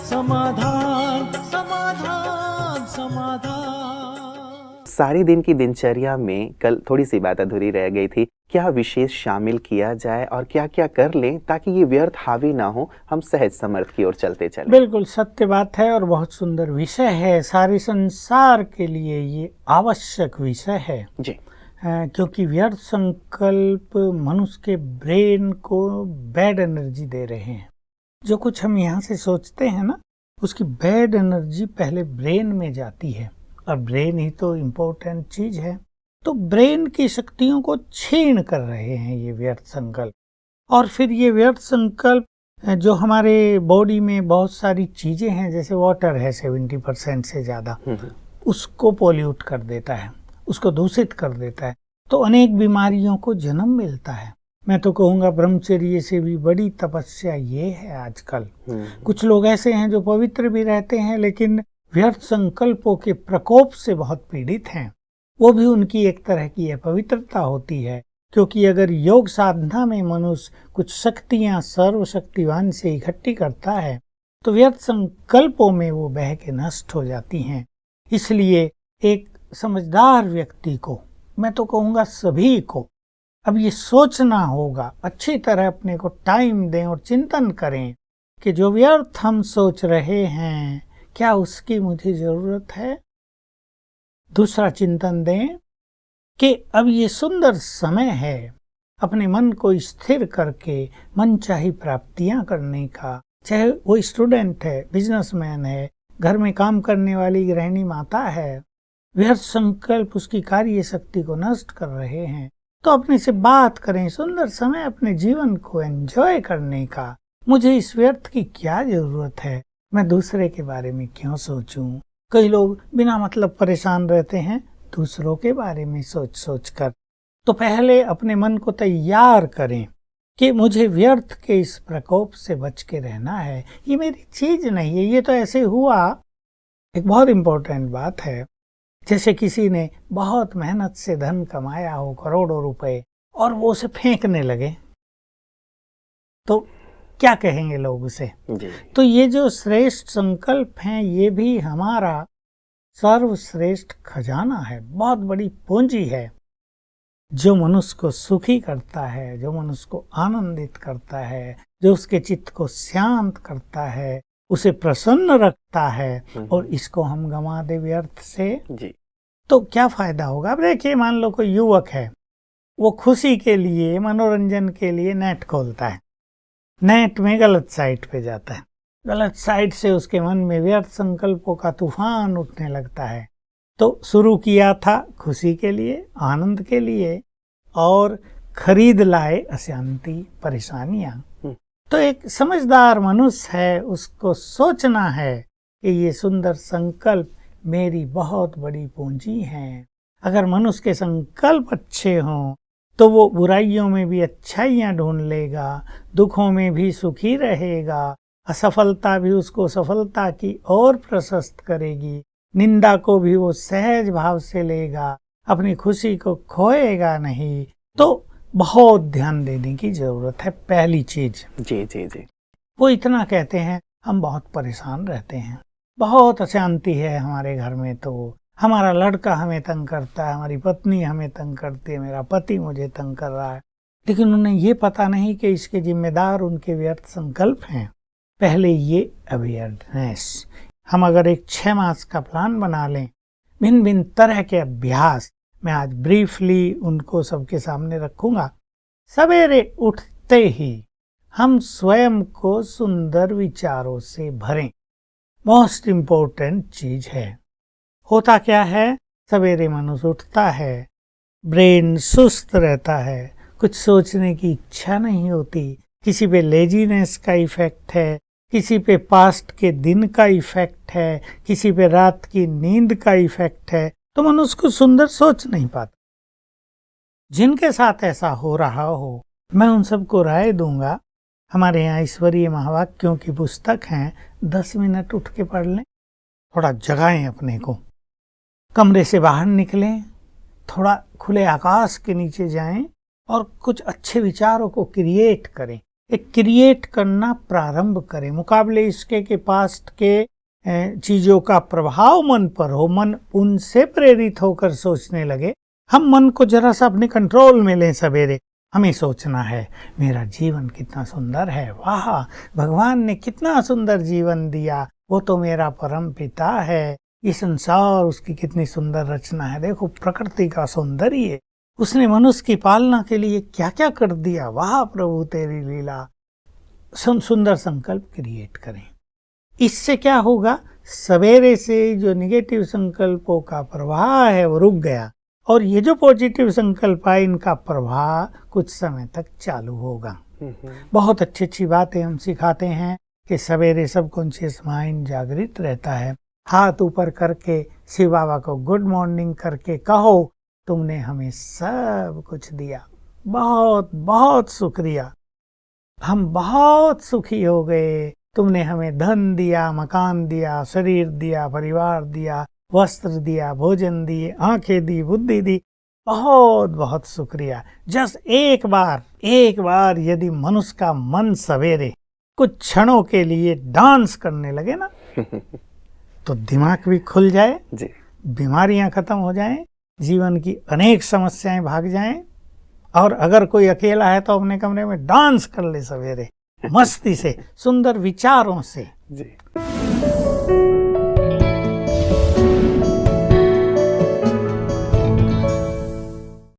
समाधान समाधान समाधान। सारे दिन की दिनचर्या में कल थोड़ी सी बात अधूरी रह गई थी। क्या विशेष शामिल किया जाए और क्या क्या कर लें ताकि ये व्यर्थ हावी ना हो, हम सहज समर्थ की ओर चलते चलें। बिल्कुल सत्य बात है और बहुत सुंदर विषय है। सारे संसार के लिए ये आवश्यक विषय है जी। क्योंकि व्यर्थ संकल्प मनुष्य के ब्रेन को बैड एनर्जी दे रहे हैं। जो कुछ हम यहाँ से सोचते हैं ना, उसकी बैड एनर्जी पहले ब्रेन में जाती है और ब्रेन ही तो इम्पोर्टेंट चीज है। तो ब्रेन की शक्तियों को छीन कर रहे हैं ये व्यर्थ संकल्प। और फिर ये व्यर्थ संकल्प जो हमारे बॉडी में बहुत सारी चीजें हैं, जैसे वाटर है 70% से ज्यादा, उसको पोल्यूट कर देता है, उसको दूषित कर देता है। तो अनेक बीमारियों को जन्म मिलता है। मैं तो कहूँगा ब्रह्मचर्य से भी बड़ी तपस्या ये है आजकल। कुछ लोग ऐसे हैं जो पवित्र भी रहते हैं लेकिन व्यर्थ संकल्पों के प्रकोप से बहुत पीड़ित हैं। वो भी उनकी एक तरह की अपवित्रता होती है, क्योंकि अगर योग साधना में मनुष्य कुछ शक्तियां सर्वशक्तिवान से इकट्ठी करता है तो व्यर्थ संकल्पों में वो बह के नष्ट हो जाती हैं। इसलिए एक समझदार व्यक्ति को, मैं तो कहूँगा सभी को, अब ये सोचना होगा, अच्छी तरह अपने को टाइम दें और चिंतन करें कि जो व्यर्थ हम सोच रहे हैं क्या उसकी मुझे जरूरत है। दूसरा चिंतन दें कि अब ये सुंदर समय है अपने मन को स्थिर करके मनचाही प्राप्तियां करने का। चाहे वो स्टूडेंट है, बिजनेसमैन है, घर में काम करने वाली गृहिणी माता है, व्यर्थ संकल्प उसकी कार्य शक्ति को नष्ट कर रहे हैं, तो अपने से बात करें। सुंदर समय अपने जीवन को एंजॉय करने का। मुझे इस व्यर्थ की क्या जरूरत है, मैं दूसरे के बारे में क्यों सोचूं। कई लोग बिना मतलब परेशान रहते हैं दूसरों के बारे में सोच सोच कर। तो पहले अपने मन को तैयार करें कि मुझे व्यर्थ के इस प्रकोप से बच के रहना है। ये मेरी चीज नहीं है, ये तो ऐसे हुआ। एक बहुत इम्पोर्टेंट बात है, जैसे किसी ने बहुत मेहनत से धन कमाया हो, करोड़ों रुपए, और वो उसे फेंकने लगे, तो क्या कहेंगे लोग उसे। तो ये जो श्रेष्ठ संकल्प हैं, ये भी हमारा सर्वश्रेष्ठ खजाना है, बहुत बड़ी पूंजी है, जो मनुष्य को सुखी करता है, जो मनुष्य को आनंदित करता है, जो उसके चित्त को शांत करता है, उसे प्रसन्न रखता है। और इसको हम गंवा दे व्यर्थ से जी, तो क्या फायदा होगा। अब देखिए, मान लो कोई युवक है, वो खुशी के लिए, मनोरंजन के लिए नेट खोलता है, नेट में गलत साइट पे जाता है, गलत साइट से उसके मन में व्यर्थ संकल्पों का तूफान उठने लगता है। तो शुरू किया था खुशी के लिए, आनंद के लिए, और खरीद लाए अशांति, परेशानियां। तो एक समझदार मनुष्य है, उसको सोचना है कि ये सुंदर संकल्प मेरी बहुत बड़ी पूंजी है। अगर मनुष्य के संकल्प अच्छे हों तो वो बुराइयों में भी अच्छाइयां ढूंढ लेगा, दुखों में भी सुखी रहेगा, असफलता भी उसको सफलता की ओर प्रशस्त करेगी, निंदा को भी वो सहज भाव से लेगा, अपनी खुशी को खोएगा नहीं। तो बहुत ध्यान देने की जरूरत है। पहली चीज जी जी जी, वो इतना कहते हैं, हम बहुत परेशान रहते हैं, बहुत अशांति है हमारे घर में, तो हमारा लड़का हमें तंग करता है, हमारी पत्नी हमें तंग करती है, मेरा पति मुझे तंग कर रहा है। लेकिन उन्हें ये पता नहीं कि इसके जिम्मेदार उनके व्यर्थ संकल्प हैं। पहले ये अवेयरनेस, हम अगर एक 6 मास का प्लान बना लें, भिन्न भिन्न तरह के अभ्यास, मैं आज ब्रीफली उनको सबके सामने रखूंगा। सवेरे उठते ही हम स्वयं को सुंदर विचारों से भरें, मोस्ट इम्पोर्टेंट चीज है। होता क्या है, सवेरे मनुष्य उठता है, ब्रेन सुस्त रहता है, कुछ सोचने की इच्छा नहीं होती, किसी पे लेजीनेस का इफेक्ट है, किसी पे पास्ट के दिन का इफेक्ट है, किसी पे रात की नींद का इफेक्ट है, तो मनुष्य को सुंदर सोच नहीं पाता। जिनके साथ ऐसा हो रहा हो, मैं उन सबको राय दूंगा, हमारे यहाँ ईश्वरीय महावाक्यों की पुस्तक है, 10 मिनट उठ के पढ़ लें, थोड़ा जगाएं अपने को, कमरे से बाहर निकलें, थोड़ा खुले आकाश के नीचे जाएं और कुछ अच्छे विचारों को क्रिएट करें। एक क्रिएट करना प्रारंभ करें, मुकाबले इसके कि पास्ट के चीजों का प्रभाव मन पर हो, मन उनसे प्रेरित होकर सोचने लगे। हम मन को जरा सा अपने कंट्रोल में लें। सवेरे हमें सोचना है मेरा जीवन कितना सुंदर है, वाह भगवान ने कितना सुंदर जीवन दिया, वो तो मेरा परम पिता है, ये संसार उसकी कितनी सुंदर रचना है, देखो प्रकृति का सौंदर्य, उसने मनुष्य की पालना के लिए क्या क्या कर दिया, वाह प्रभु तेरी लीला। सुंदर संकल्प क्रिएट करें। इससे क्या होगा, सवेरे से जो निगेटिव संकल्पों का प्रवाह है वो रुक गया और ये जो पॉजिटिव संकल्प है इनका प्रवाह कुछ समय तक चालू होगा। बहुत अच्छी अच्छी बातें हम सिखाते हैं कि सवेरे सबकॉन्शियस माइंड जागृत रहता है। हाथ ऊपर करके शिव बाबा को गुड मॉर्निंग करके कहो तुमने हमें सब कुछ दिया, बहुत बहुत शुक्रिया, हम बहुत सुखी हो गए, तुमने हमें धन दिया, मकान दिया, शरीर दिया, परिवार दिया, वस्त्र दिया, भोजन दिए, आंखें दी, बुद्धि दी, बहुत बहुत शुक्रिया। जस्ट एक बार यदि मनुष्य का मन सवेरे कुछ क्षणों के लिए डांस करने लगे ना तो दिमाग भी खुल जाए जी, बीमारियां खत्म हो जाएं, जीवन की अनेक समस्याएं भाग जाएं। और अगर कोई अकेला है तो अपने कमरे में डांस कर ले सवेरे मस्ती से, सुंदर विचारों से। जी।